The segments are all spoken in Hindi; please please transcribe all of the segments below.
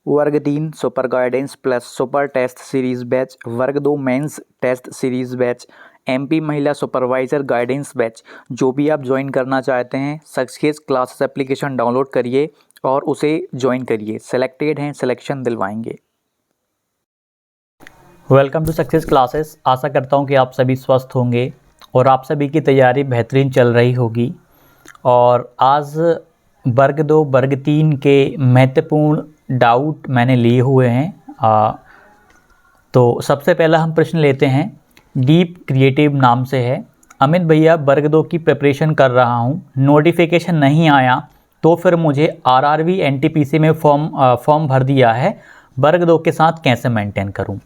वर्ग 3 super guidance plus super test series batch, वर्ग 2 mains test series batch, MP महिला सुपरवाइजर गाइडेंस बैच, जो भी आप ज्वाइन करना चाहते हैं सक्सेस क्लासेस एप्लीकेशन डाउनलोड करिए और उसे ज्वाइन करिए। सेलेक्टेड हैं, सिलेक्शन दिलवाएंगे। Welcome to Success Classes. आशा करता हूं कि आप सभी स्वस्थ होंगे और आप सभी की तैयारी बेहतरीन चल रही होगी। और आज वर्ग 2 वर्ग 3 के महत्वपूर्ण डाउट मैंने लिए हुए हैं। तो सबसे पहला हम प्रश्न लेते हैं, डीप क्रिएटिव नाम से है। अमित भैया, वर्ग 2 की प्रिपरेशन कर रहा हूं, नोटिफिकेशन नहीं आया तो फिर मुझे आरआरबी एनटीपीसी में फॉर्म भर दिया है, वर्ग 2 के साथ कैसे मेंटेन करूं।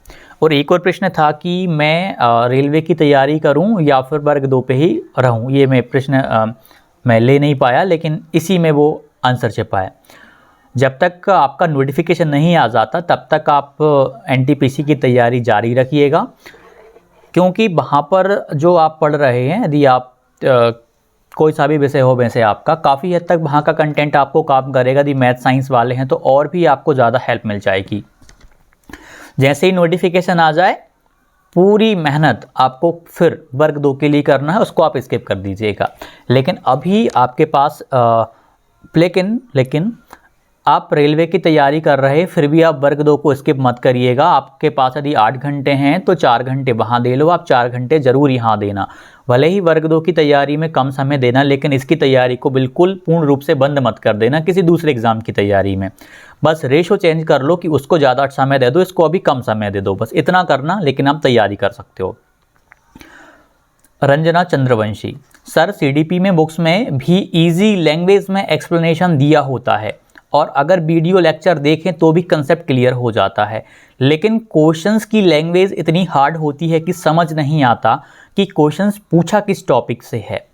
और एक और प्रश्न था कि मैं रेलवे की तैयारी करूं या फिर वर्ग 2 पे ही रहूं। ये मैं प्रश्न मैं ले नहीं पाया, लेकिन इसी में वो आंसर छिपा है। जब तक आपका नोटिफिकेशन नहीं आ जाता तब तक आप एनटीपीसी की तैयारी जारी रखिएगा, क्योंकि वहाँ पर जो आप पढ़ रहे हैं, यदि आप कोई सा भी विषय हो वैसे आपका काफ़ी हद तक वहाँ का कंटेंट आपको काम करेगा। यदि मैथ साइंस वाले हैं तो और भी आपको ज़्यादा हेल्प मिल जाएगी। जैसे ही नोटिफिकेशन आ जाए पूरी मेहनत आपको फिर वर्ग 2 के लिए करना है, उसको आप स्किप कर दीजिएगा। लेकिन अभी आपके पास लेकिन आप रेलवे की तैयारी कर रहे फिर भी आप वर्ग 2 को स्किप मत करिएगा। आपके पास यदि 8 घंटे हैं तो 4 घंटे वहाँ दे लो, आप 4 घंटे ज़रूर यहाँ देना। भले ही वर्ग 2 की तैयारी में कम समय देना, लेकिन इसकी तैयारी को बिल्कुल पूर्ण रूप से बंद मत कर देना किसी दूसरे एग्ज़ाम की तैयारी में। बस रेशो चेंज कर लो कि उसको ज़्यादा समय दे दो, इसको अभी कम समय दे दो, बस इतना करना, लेकिन आप तैयारी कर सकते हो। रंजना चंद्रवंशी, सर सीडीपी में बुक्स में भी इजी लैंग्वेज में एक्सप्लेनेशन दिया होता है और अगर वीडियो लेक्चर देखें तो भी कंसेप्ट क्लियर हो जाता है, लेकिन क्वेश्चंस की लैंग्वेज इतनी हार्ड होती है कि समझ नहीं आता कि क्वेश्चंस पूछा किस टॉपिक से है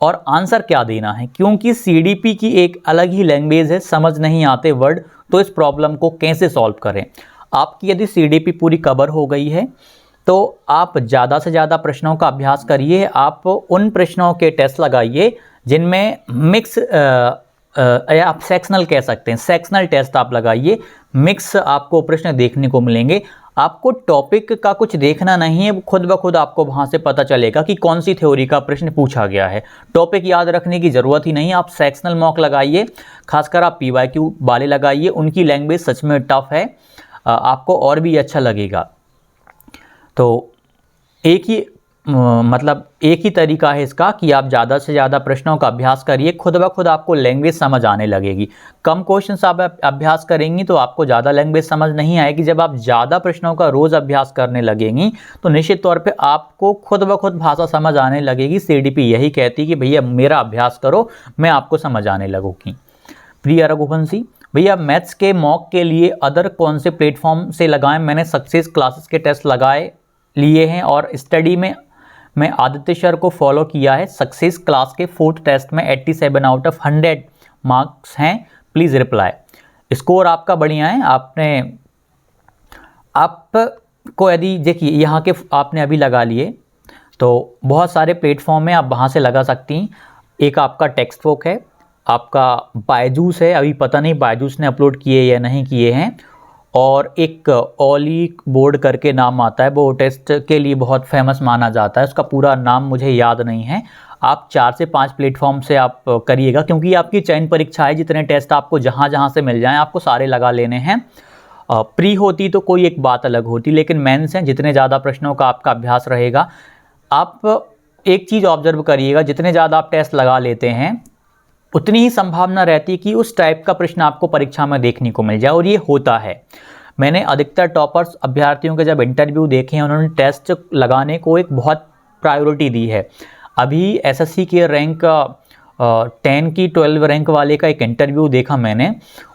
और आंसर क्या देना है, क्योंकि सीडीपी की एक अलग ही लैंग्वेज है, समझ नहीं आते वर्ड। तो इस प्रॉब्लम को कैसे सॉल्व करें। आपकी यदि सीडीपी पूरी कवर हो गई है तो आप ज़्यादा से ज़्यादा प्रश्नों का अभ्यास करिए। आप उन प्रश्नों के टेस्ट लगाइए जिनमें मिक्स या आप सेक्शनल कह सकते हैं, सेक्शनल टेस्ट आप लगाइए। मिक्स आपको प्रश्न देखने को मिलेंगे। आपको टॉपिक का कुछ देखना नहीं है, खुद ब खुद आपको वहाँ से पता चलेगा कि कौन सी थ्योरी का प्रश्न पूछा गया है। टॉपिक याद रखने की ज़रूरत ही नहीं। आप सेक्शनल मॉक लगाइए, खासकर आप पीवाईक्यू वाले लगाइए, उनकी लैंग्वेज सच में टफ है, आपको और भी अच्छा लगेगा। तो एक ही तरीका है इसका कि आप ज़्यादा से ज़्यादा प्रश्नों का अभ्यास करिए, खुद ब खुद आपको लैंग्वेज समझ आने लगेगी। कम क्वेश्चंस आप अभ्यास करेंगी तो आपको ज़्यादा लैंग्वेज समझ नहीं आएगी। जब आप ज़्यादा प्रश्नों का रोज़ अभ्यास करने लगेंगी तो निश्चित तौर पे आपको खुद ब खुद भाषा समझ आने लगेगी। सीडीपी यही कहती है कि भैया मेरा अभ्यास करो, मैं आपको समझ आने लगूँगी। प्रिया रघुवंशी, भैया मैथ्स के मॉक के लिए अदर कौन से प्लेटफॉर्म से लगाएं। मैंने सक्सेस क्लासेस के टेस्ट लिए हैं और स्टडी में मैं आदित्य सर को फॉलो किया है। सक्सेस क्लास के 4th टेस्ट में 87 आउट ऑफ 100 मार्क्स हैं। Please reply. स्कोर आपका बढ़िया है। आपको यदि देखिए यहाँ के आपने अभी लगा लिए तो बहुत सारे प्लेटफॉर्म हैं, आप वहाँ से लगा सकती हैं। एक आपका टेक्स्ट बुक है, आपका बायजूस है, अभी पता नहीं बायजूस ने अपलोड किए या नहीं किए हैं, और एक ओली बोर्ड करके नाम आता है, वो टेस्ट के लिए बहुत फेमस माना जाता है, उसका पूरा नाम मुझे याद नहीं है। आप 4 से 5 प्लेटफॉर्म से आप करिएगा, क्योंकि आपकी चयन परीक्षा है, जितने टेस्ट आपको जहाँ से मिल जाएं आपको सारे लगा लेने हैं। प्री होती तो कोई एक बात अलग होती, लेकिन मेंस हैं, जितने ज़्यादा प्रश्नों का आपका अभ्यास रहेगा। आप एक चीज़ ऑब्जर्व करिएगा, जितने ज़्यादा आप टेस्ट लगा लेते हैं उतनी ही संभावना रहती है कि उस टाइप का प्रश्न आपको परीक्षा में देखने को मिल जाए, और ये होता है। मैंने अधिकतर टॉपर्स अभ्यर्थियों के जब इंटरव्यू देखे हैं, उन्होंने टेस्ट लगाने को एक बहुत प्रायोरिटी दी है। अभी एसएससी के रैंक 10 की 12 रैंक वाले का एक इंटरव्यू देखा मैंने।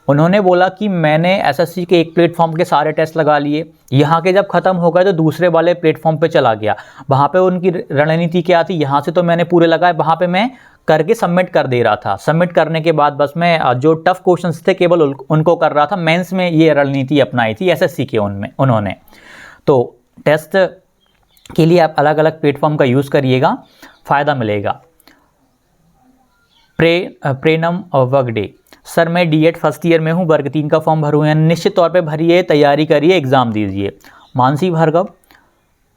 उन्होंने बोला कि मैंने एसएससी के एक प्लेटफॉर्म के सारे टेस्ट लगा लिए, यहाँ के जब ख़त्म हो गए तो दूसरे वाले प्लेटफॉर्म पे चला गया। वहाँ पे उनकी रणनीति क्या थी, यहाँ से तो मैंने पूरे लगाए, वहाँ पे मैं करके सबमिट कर दे रहा था। सबमिट करने के बाद बस मैं जो टफ क्वेश्चंस थे केवल उनको कर रहा था। मेंस में ये रणनीति अपनाई थी एसएससी के उन्होंने। तो टेस्ट के लिए आप अलग अलग प्लेटफॉर्म का यूज़ करिएगा, फ़ायदा मिलेगा। प्रेनम वगडे, सर मैं D.Ed फर्स्ट ईयर में हूँ, वर्ग 3 का फॉर्म भरूँ हैं। निश्चित तौर पे भरिए, तैयारी करिए, एग्ज़ाम दीजिए। मानसी भार्गव,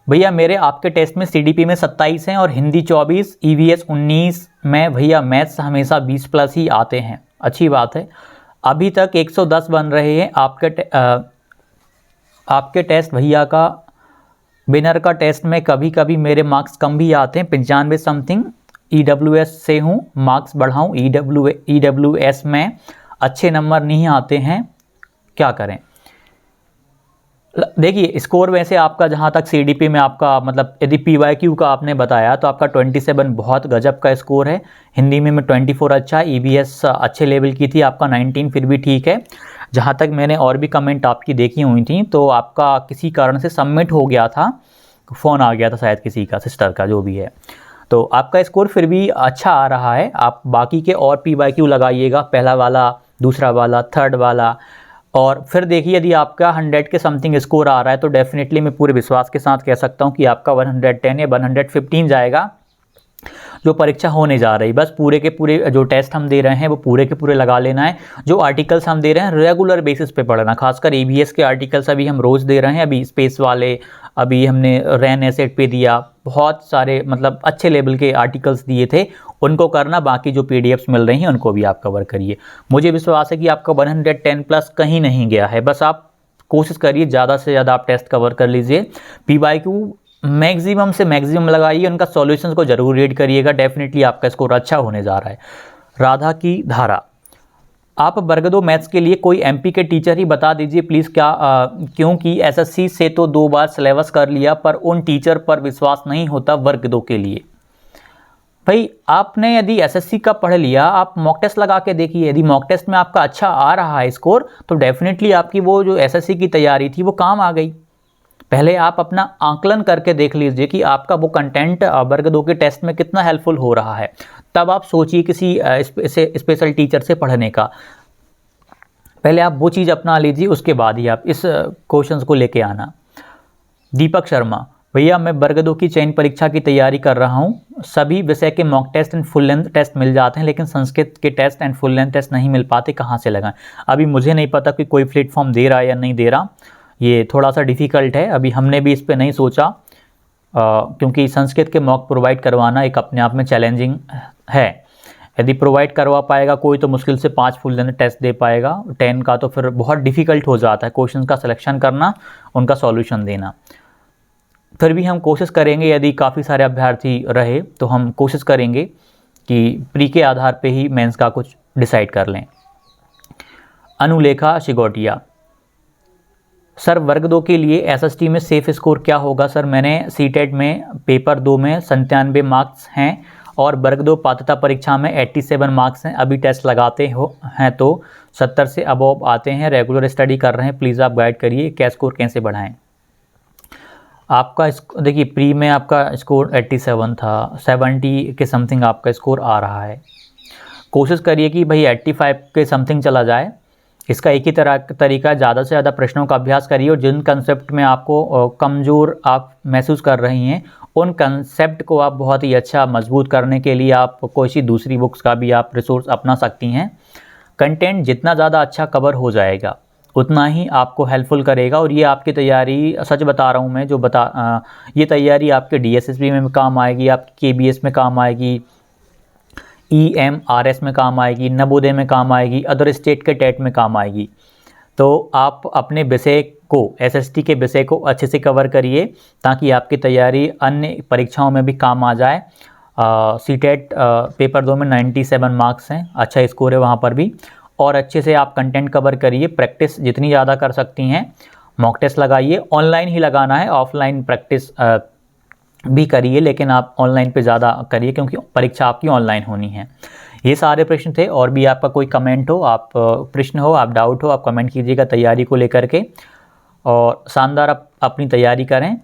भैया मेरे आपके टेस्ट में CDP में 27 हैं और हिंदी 24, EVS 19 में भैया मैथ्स हमेशा 20+ ही आते हैं। अच्छी बात है। अभी तक 110 बन रहे हैं आपके टेस्ट भैया का। विनर का टेस्ट में कभी कभी मेरे मार्क्स कम भी आते हैं, 95 समथिंग। EWS से हूँ, मार्क्स बढ़ाऊँ। EWS में अच्छे नंबर नहीं आते हैं, क्या करें? देखिए स्कोर वैसे आपका जहाँ तक CDP में आपका मतलब यदि PYQ का आपने बताया तो आपका 27 बहुत गजब का स्कोर है। हिंदी में 24 अच्छा, EVS अच्छे लेवल की थी, आपका 19 फिर भी ठीक है। जहाँ तक मैंने और भी कमेंट आपकी देखी हुई थी तो आपका किसी कारण से सबमिट हो गया था, फ़ोन आ गया था शायद किसी का, सिस्टर का, जो भी है। तो आपका स्कोर फिर भी अच्छा आ रहा है। आप बाकी के और PYQ लगाइएगा, पहला वाला, दूसरा वाला, थर्ड वाला, और फिर देखिए यदि आपका 100 के समथिंग स्कोर आ रहा है तो डेफिनेटली मैं पूरे विश्वास के साथ कह सकता हूँ कि आपका 110 या 115 जाएगा जो परीक्षा होने जा रही। बस पूरे के पूरे जो टेस्ट हम दे रहे हैं वो पूरे के पूरे लगा लेना है। जो आर्टिकल्स हम दे रहे हैं रेगुलर बेसिस पे पढ़ना, खासकर EVS के आर्टिकल्स अभी हम रोज़ दे रहे हैं। अभी स्पेस वाले, अभी हमने रैन एसेट पे दिया, बहुत सारे मतलब अच्छे लेवल के आर्टिकल्स दिए थे, उनको करना। बाकी जो PDFs मिल रही हैं उनको भी आप कवर करिए। मुझे विश्वास है कि आपका 110+ कहीं नहीं गया है। बस आप कोशिश करिए ज़्यादा से ज़्यादा आप टेस्ट कवर कर लीजिए। PYQ मैक्सिमम से मैक्सिमम लगाइए, उनका सॉल्यूशंस को जरूर रीड करिएगा, डेफिनेटली आपका स्कोर अच्छा होने जा रहा है। राधा की धारा, आप वर्ग 2 मैथ्स के लिए कोई MP के टीचर ही बता दीजिए प्लीज़। क्योंकि SSC से तो 2 बार सिलेबस कर लिया पर उन टीचर पर विश्वास नहीं होता वर्ग 2 के लिए। भाई आपने यदि SSC का पढ़ लिया, आप मॉक टेस्ट लगा के देखिए। यदि मॉक टेस्ट में आपका अच्छा आ रहा है स्कोर तो डेफिनेटली आपकी वो जो SSC की तैयारी थी वो काम आ गई। पहले आप अपना आंकलन करके देख लीजिए कि आपका वो कंटेंट वर्ग 2 के टेस्ट में कितना हेल्पफुल हो रहा है, तब आप सोचिए किसी स्पेशल टीचर से पढ़ने का। पहले आप वो चीज़ अपना लीजिए, उसके बाद ही आप इस क्वेश्चंस को लेके आना। दीपक शर्मा, भैया मैं वर्ग 2 की चयन परीक्षा की तैयारी कर रहा हूँ। सभी विषय के mock test and full length test मिल जाते हैं लेकिन संस्कृत के test and full length test नहीं मिल पाते, कहाँ से लगाएं? अभी मुझे नहीं पता कि कोई प्लेटफॉर्म दे रहा है या नहीं दे रहा, ये थोड़ा सा डिफ़िकल्ट है। अभी हमने भी इस पर नहीं सोचा क्योंकि संस्कृत के मॉक प्रोवाइड करवाना एक अपने आप में चैलेंजिंग है। यदि प्रोवाइड करवा पाएगा कोई तो मुश्किल से 5 फुल लेंथ टेस्ट दे पाएगा, 10 का तो फिर बहुत डिफ़िकल्ट हो जाता है क्वेश्चन का सिलेक्शन करना, उनका सॉल्यूशन देना। फिर भी हम कोशिश करेंगे, यदि काफ़ी सारे अभ्यर्थी रहे तो हम कोशिश करेंगे कि प्री के आधार पे ही मेंस का कुछ डिसाइड कर लें। अनुलेखा शिगोटिया, सर वर्ग 2 के लिए SST में सेफ स्कोर क्या होगा? सर मैंने CTET में पेपर 2 में 97 मार्क्स हैं और वर्ग 2 पात्रता परीक्षा में 87 मार्क्स हैं। अभी टेस्ट लगाते हैं तो 70 से अबव आते हैं। रेगुलर स्टडी कर रहे हैं, प्लीज़ आप गाइड करिए, क्या स्कोर कैसे बढ़ाएं? आपका देखिए प्री में आपका स्कोर 87 था, 70 के समथिंग आपका स्कोर आ रहा है। कोशिश करिए कि भाई 85 के समथिंग चला जाए। इसका एक ही तरीका, ज़्यादा से ज़्यादा प्रश्नों का अभ्यास करिए और जिन कंसेप्ट में आपको कमज़ोर आप महसूस कर रही हैं उन कंसेप्ट को आप बहुत ही अच्छा मजबूत करने के लिए आप कोई सी दूसरी बुक्स का भी आप रिसोर्स अपना सकती हैं। कंटेंट जितना ज़्यादा अच्छा कवर हो जाएगा उतना ही आपको हेल्पफुल करेगा और ये आपकी तैयारी, सच बता रहा हूँ मैं, ये तैयारी आपके DSSB में काम आएगी, आपकी KBS में काम आएगी, EMRS में काम आएगी, नवोदय में काम आएगी, अदर स्टेट के टेट में काम आएगी। तो आप अपने विषय को, SST के विषय को अच्छे से कवर करिए ताकि आपकी तैयारी अन्य परीक्षाओं में भी काम आ जाए। CTET पेपर 2 में 97 मार्क्स हैं, अच्छा स्कोर है वहाँ पर भी। और अच्छे से आप कंटेंट कवर करिए, प्रैक्टिस जितनी ज़्यादा कर सकती हैं, मॉक टेस्ट लगाइए। ऑनलाइन ही लगाना है, ऑफलाइन प्रैक्टिस भी करिए लेकिन आप ऑनलाइन पे ज़्यादा करिए क्योंकि परीक्षा आपकी ऑनलाइन होनी है। ये सारे प्रश्न थे। और भी आपका कोई कमेंट हो, आप प्रश्न हो, आप डाउट हो, आप कमेंट कीजिएगा तैयारी को लेकर के। और शानदार आप अपनी तैयारी करें,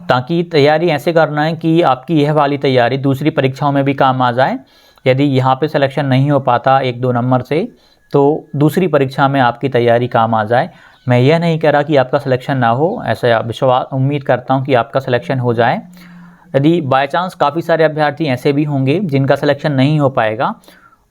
ताकि तैयारी ऐसे करना है कि आपकी यह वाली तैयारी दूसरी परीक्षाओं में भी काम आ जाए। यदि यहाँ पे सिलेक्शन नहीं हो पाता 1-2 नंबर से तो दूसरी परीक्षा में आपकी तैयारी काम आ जाए। मैं यह नहीं कह रहा कि आपका सिलेक्शन ना हो, ऐसा विश्वास उम्मीद करता हूँ कि आपका सिलेक्शन हो जाए। यदि बाय चांस काफ़ी सारे अभ्यर्थी ऐसे भी होंगे जिनका सिलेक्शन नहीं हो पाएगा,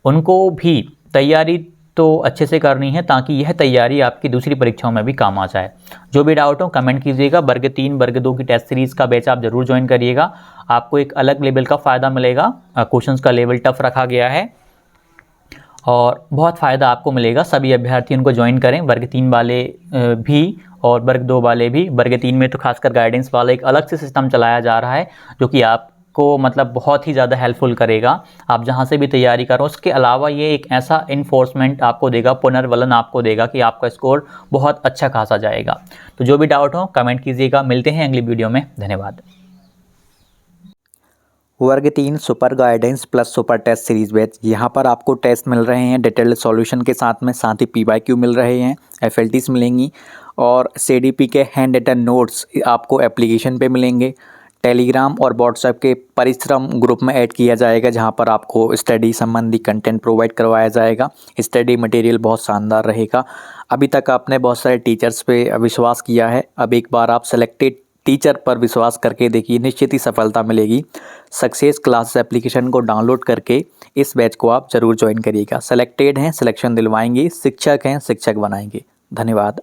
उनको भी तैयारी तो अच्छे से करनी है ताकि यह तैयारी आपकी दूसरी परीक्षाओं में भी काम आ जाए। जो भी डाउट हो कमेंट कीजिएगा। वर्ग 3 वर्ग 2 की टेस्ट सीरीज़ का बैच आप जरूर ज्वाइन करिएगा, आपको एक अलग लेवल का फ़ायदा मिलेगा। क्वेश्चंस का लेवल टफ रखा गया है और बहुत फ़ायदा आपको मिलेगा। सभी अभ्यर्थी उनको ज्वाइन करें, वर्ग 3 वाले भी और वर्ग 2 वाले भी। वर्ग 3 में तो खासकर गाइडेंस वाला एक अलग से सिस्टम चलाया जा रहा है जो कि आपको मतलब बहुत ही ज़्यादा हेल्पफुल करेगा, आप जहाँ से भी तैयारी करो। उसके अलावा ये एक ऐसा इन्फोर्समेंट आपको देगा, पुनर्वलन आपको देगा कि आपका स्कोर बहुत अच्छा खासा जाएगा। तो जो भी डाउट हो कमेंट कीजिएगा। मिलते हैं अगली वीडियो में, धन्यवाद। वर्ग 3 super guidance plus super test series batch, यहाँ पर आपको टेस्ट मिल रहे हैं डिटेल्ड सॉल्यूशन के साथ में, साथ ही PYQ मिल रहे हैं, FLTs मिलेंगी और CDP के हैंड रिटन नोट्स आपको एप्लीकेशन पे मिलेंगे। टेलीग्राम और व्हाट्सएप के परिश्रम ग्रुप में ऐड किया जाएगा जहाँ पर आपको स्टडी संबंधी कंटेंट प्रोवाइड करवाया जाएगा। स्टडी मटेरियल बहुत शानदार रहेगा। अभी तक आपने बहुत सारे टीचर्स पे विश्वास किया है, अब एक बार आप सेलेक्टेड टीचर पर विश्वास करके देखिए, निश्चित ही सफलता मिलेगी। सक्सेस क्लासेस एप्लीकेशन को डाउनलोड करके इस बैच को आप ज़रूर ज्वाइन करिएगा। सेलेक्टेड हैं, सिलेक्शन दिलवाएंगे, शिक्षक हैं, शिक्षक बनाएंगे। धन्यवाद।